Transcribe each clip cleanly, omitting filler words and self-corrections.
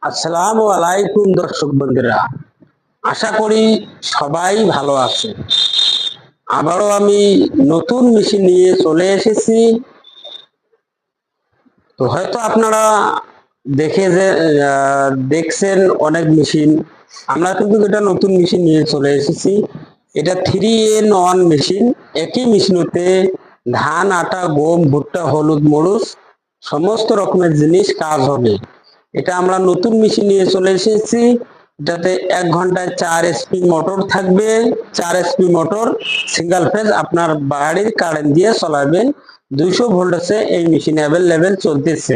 আসসালামু আলাইকুম দর্শক বন্ধুরা, আশা করি সবাই ভালো আছে। আবারও আমি নতুন মেশিন নিয়ে চলে এসেছি। তো হয়তো আপনারা দেখছেন অনেক মেশিন। আমরা কিন্তু এটা নতুন মেশিন নিয়ে চলে এসেছি। এটা 3 in 1 মেশিন। একই মেশিনতে ধান, আটা, গম, ভুট্টা, হলুদ, মরিচ সমস্ত রকমের জিনিস কাজ হবে। এটা আমরা নতুন মেশিন নিয়ে চলে এসেছি। এটাতে 1 ঘন্টায় 4 HP মোটর থাকবে। 4 HP মোটর সিঙ্গেল ফেজ, আপনার বাড়ির কারেন্ট দিয়ে চলাবেন। 200 ভোল্টেজে এই মেশিন অ্যাভেলেবেল চলতেছে।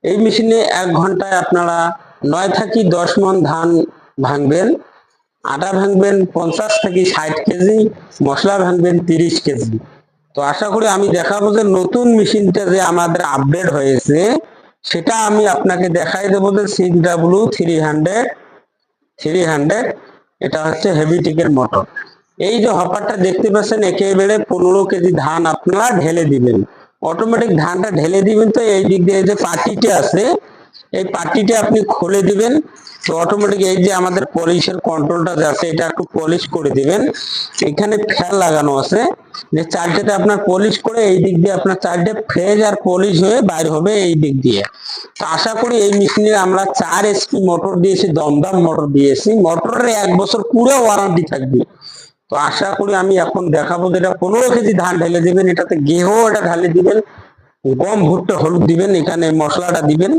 এই মেশিনে 1 ঘন্টায় আপনারা 9 থেকে 10 মণ ধান ভাঙবেন, আটা ভাঙবেন 50 থেকে 60 কেজি, মশলা ভাঙবেন 30 কেজি। তো আশা করি আমি দেখাবো যে নতুন মেশিনটা যে আমাদের আপডেট হয়েছে সেটা আমি আপনাকে দেখাই দেবো। যে 6W300 এটা হচ্ছে হেভিটেকের মোটর। এই যে হপারটা দেখতে পাচ্ছেন, একেবারে 15 কেজি ধান আপনারা ঢেলে দিবেন। অটোমেটিক ধানটা ঢেলে দিবেন। তো এই দিক দিয়ে যে পাটিটা আছে, এই পাটিটা আপনি খুলে দিবেন। তো অটোমেটিক এই যে আমাদের পলিশের কন্ট্রোলটা আছে, এটা একটু পলিশ করে দিবেন। এখানে ফ্যান লাগানো আছে, যে চারটেতে আপনার পলিশ করে এই দিক দিয়ে আপনার চারটে ফ্রেশ আর পলিশ হয়ে বাইর হবে এই দিক দিয়ে। তো আশা করি এই মেশিনে আমরা 4 HP মোটর দিয়েছি, দমদম মোটর দিয়েছি। মোটরের 1 বছর পুরো ওয়ারেন্টি থাকবে। তো আশা করি আমি এখন দেখাবো যেটা 15 কেজি ধান ঢেলে দিবেন, এটাতে গেহু এটা ঢালে দিবেন, গম, ভুট্টা, হলুদ দিবেন, এখানে মশলাটা দিবেন,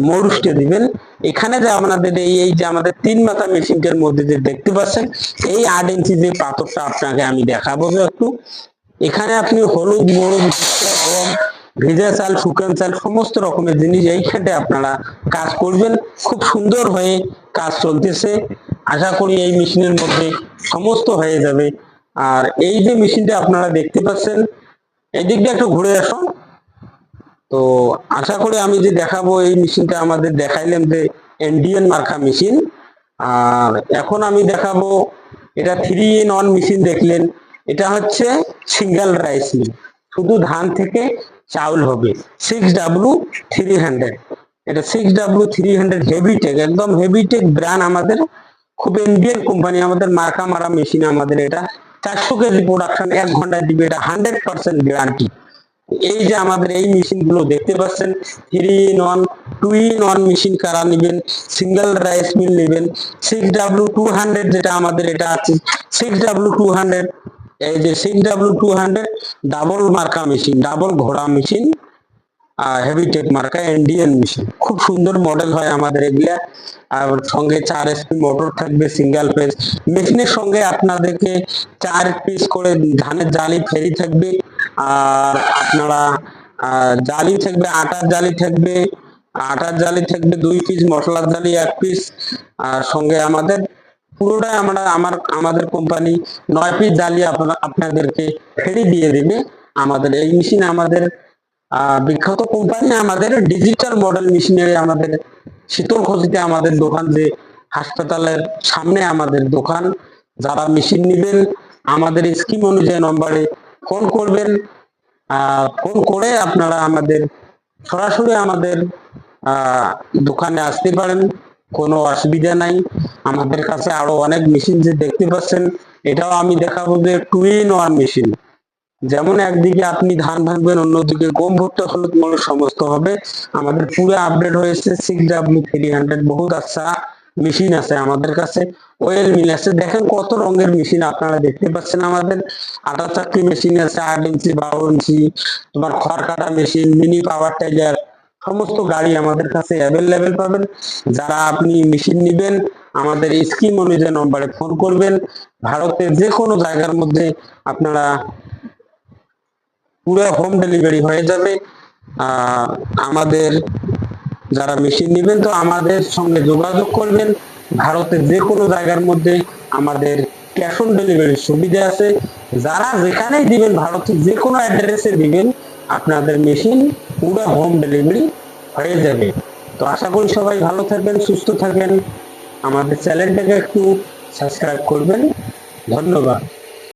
মরুচটা দিবেন। এখানে যে আপনাদের এই যে আমাদের 3 মাথা মেশিনটার মধ্যে যে দেখতে পাচ্ছেন, এই 8 ইঞ্চি যে পাথরটা আপনাকে আমি দেখাবো একটু। এখানে আপনি হলুদ, মরুচ, গম, ভেজা চাল, শুকান চাল সমস্ত রকমের জিনিস এইখানে আপনারা কাজ করবেন। খুব সুন্দর হয়ে কাজ চলতেছে। আশা করি এই মেশিনের মধ্যে সমস্ত হয়ে যাবে। আর এই যে মেশিনটা আপনারা দেখতে পাচ্ছেন, এই দিক দিয়ে একটু ঘুরে আসুন। তো আশা করি আমি যে দেখাবো এই মেশিনটা আমাদের দেখাইলাম যে ইন্ডিয়ান মার্কা মেশিন। আর এখন আমি দেখাবো এটা 3 in 1 মেশিন। দেখলেন, এটা হচ্ছে সিঙ্গেল রাইস মিল, শুধু ধান থেকে চাউল হবে। 6W300, এটা 6W300 হেভিটেক, একদম হেভিটেক ব্র্যান্ড আমাদের, খুব ইন্ডিয়ান কোম্পানি, আমাদের মার্কা মারা মেশিন। আমাদের এটা 400 কেজি প্রোডাকশন 1 ঘন্টায় দিবে, এটা 100% গ্যারান্টি। এই যে আমাদের এই মেশিন গুলো দেখতে পাচ্ছেন, 3 in 1, 2 in 1 মেশিন কারা নেবেন, সিঙ্গেল রাইস মিল নেবেন, 6W200 যেটা আমাদের এটা আছে, 6W200, এই যে 6W200 ডাবল মার্কা মেশিন, ডাবল ঘোড়া মেশিন, হেভিটেক মার্কা ইন্ডিয়ান মেশিন। খুব সুন্দর মডেল হয় আমাদের এগুলা। আর সঙ্গে 4 HP মোটর থাকবে সিঙ্গেল ফেজ। মেশিনের সঙ্গে আপনাদেরকে 4 পিস করে ধানের জালি ফ্রি থাকবে। আর আপনারা জালি থাকবে, আটার জালি থাকবে 2 পিস, মশলার জালি 1 পিস। আর সঙ্গে আমাদের পুরোটাই আমাদের কোম্পানি 9 পিস জালি আপনাদেরকে ফ্রি দিয়ে দিবে। আমাদের এই মেশিন আমাদের বিখ্যাত কোম্পানি, আমাদের ডিজিটাল মডেল মেশিনারি, আমাদের শীতলকুচিতে আমাদের দোকান, যে হাসপাতালের সামনে আমাদের দোকান। যারা মেশিন নেবেন আমাদের স্কিম অনুযায়ী নম্বরে ফোন করবেন। ফোন করে আপনারা আমাদের সরাসরি আমাদের দোকানে আসতে পারেন, কোনো অসুবিধা নাই। আমাদের কাছে আরো অনেক মেশিন যে দেখতে পাচ্ছেন, এটাও আমি দেখাবো যে 2 in 1 মেশিন। যেমন একদিকে আপনি ধান ভাঙবেন, অন্যদিকে গম, ভুট্টা, হলুদ, মরিচ সমস্ত হবে। আমাদের পুরো আপডেট হয়েছে 6W300, বহুত আচ্ছা মেশিন আছে আমাদের কাছে। ওয়েল মিল আছে, দেখেন কত রঙের মেশিন আপনারা দেখতে পাচ্ছেন। আমাদের আটা চাকরি মেশিন আছে, 8 ইঞ্চি, 12 ইঞ্চি, তোমার খড় কাটা মেশিন, মিনি পাওয়ার টেলার, সমস্ত গাড়ি আমাদের কাছে অ্যাভেলেবেল পাবেন। যারা আপনি মেশিন নেবেন আমাদের স্কিম অনুযায়ী নম্বরে ফোন করবেন। ভারতের যে কোনো জায়গার মধ্যে আপনারা পুরো হোম ডেলিভারি হয়ে যাবে। আমাদের যারা মেশিন নেবেন তো আমাদের সঙ্গে যোগাযোগ করবেন। ভারতের যে কোনো জায়গার মধ্যে আমাদের ক্যাশ অন ডেলিভারির সুবিধা আছে। যারা যেখানেই দিবেন, ভারতের যে কোনো অ্যাড্রেসে দিবেন, আপনাদের মেশিন পুরো হোম ডেলিভারি হয়ে যাবে। তো আশা করি সবাই ভালো থাকবেন, সুস্থ থাকবেন। আমাদের চ্যানেলটাকে একটু সাবস্ক্রাইব করবেন। ধন্যবাদ।